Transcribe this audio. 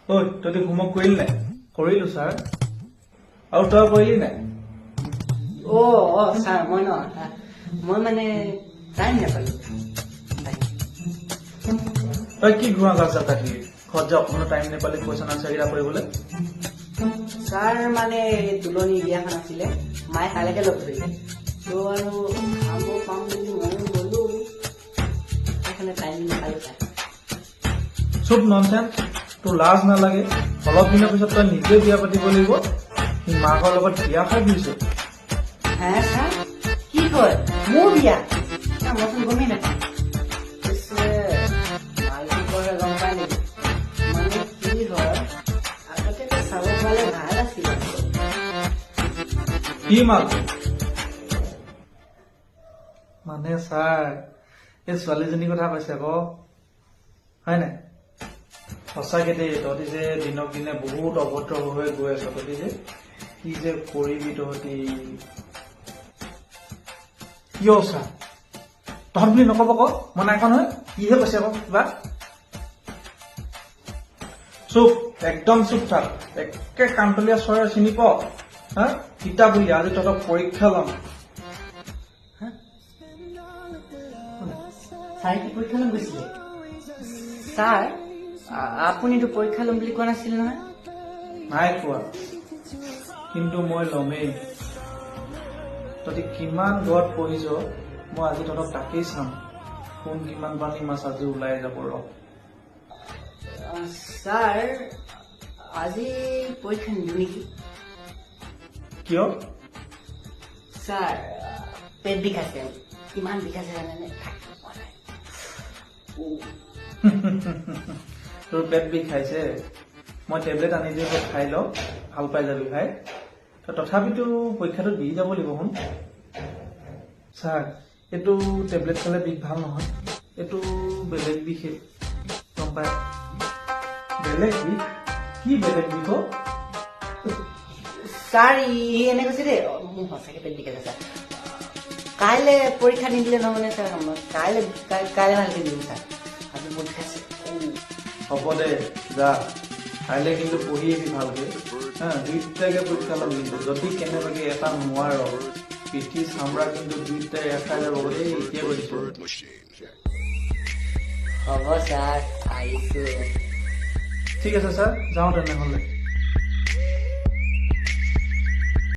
ঐ তই হোমৱৰ্ক কৰিলি নাই? কৰিলো ছাৰ। আৰু তই কৰিলি নাই? ছাৰ মই মানে টাইম নাপালো। তই কি ঘূৰা গাছ কাটি ঘৰত যে অকণো টাইম নাপালি কুৱেশ্যন আনচাৰ কেইটা কৰিবলৈ? ছাৰ মানে তুলনি বিয়াখন আছিলে, মায়ে কাইলৈকে লগ ধৰিলে। ত' আৰু খাব পাম বুলি ময়ো গলো, সেইকাৰণে টাইম নাপালো ছাৰ। চব ননচেন্স। তোৰ লাজ নালাগে? অলপ দিনৰ পিছত তই নিজে বিয়া পাতিব লাগিব। সি মাকৰ লগত বিয়া খাই দিছে। হে ছাৰ কি কয়? মোৰ বিয়া? মইচোন গমেই নাপাওঁ। পিছে মালিকৰে গম পাই নেকি? মানে কি হয়, আগতে চাব পালে ভাল আছিল। কি মাল? মানে ছাৰ এই ছোৱালীজনীৰ কথা কৈছে আকৌ, হয় নাই? সঁচাকে দেই, তহঁতি যে দিনক দিনে বহুত অভদ্ৰ হৈ গৈ আছ। তহঁতি যে কি যে কৰিবি তহঁতি। কিয় ছাৰ? তহঁত বুলি নকব আকৌ, মই নাই কোৱা নহয়। কিহে কৈছে আকৌ কিবা? চুপ, একদম চুপ থাক। একে কাণতলীয়া চৰাই চিনি পাৱ? হা কিতাপ বুলি আজি তহঁতক পৰীক্ষা ল'ম। ছাৰ কি পৰীক্ষা ল'ম গৈছিলে? ছাৰ আপুনিতো পৰীক্ষা ল'ম বুলি কোৱা নাছিলে নহয়? নাই কোৱা, কিন্তু মই ল'মেই। তহঁতি কিমান ঘৰত পঢ়িছ, মই আজি তহঁতক তাকেই চাম। কোন কিমান পানী মাছ আজি ওলাই যাব। ৰ ছাৰ আজি পৰীক্ষা নিদিওঁ নেকি? কিয়? ছাৰ পেট বিষাইছে, কিমান বিষাইছে জানেনে? তোৰ পেট বিষাইছে? মই টেবলেট আনি দিওঁ, তই খাই ল, ভাল পাই যাবি ভাই। তথাপিতো পৰীক্ষাটো দি যাব লাগিব। শুন ছাৰ, এইটো টেবলেট খালে বিষ ভাল নহয়, এইটো বেলেগ বিষে, গম পাই? বেলেগ বিষ? কি বেলেগ বিষ? ছাৰ ই এনে কৈছে দেই, মোৰ সঁচাকে পেট বিষাইছে ছাৰ। কাইলৈ পৰীক্ষা নিদিলে নহ'বনে ছাৰ? কাইলৈ ভালকে দিম ছাৰ, আজি মোৰ বিষাইছে। হ'ব দে যা, কাইলৈ কিন্তু পঢ়ি আহিবি ভালকে। দুইটাকে পৰীক্ষা ল'ম, কিন্তু যদি কেনেবাকে এটা নোৱাৰ পিঠি চামৰা কিন্তু দুইটাই এখাই যাব দেই, এতিয়া কৈছো। হ'ব ছাৰ, আহিছো। ঠিক আছে ছাৰ, যাওঁ তেনেহ'লে।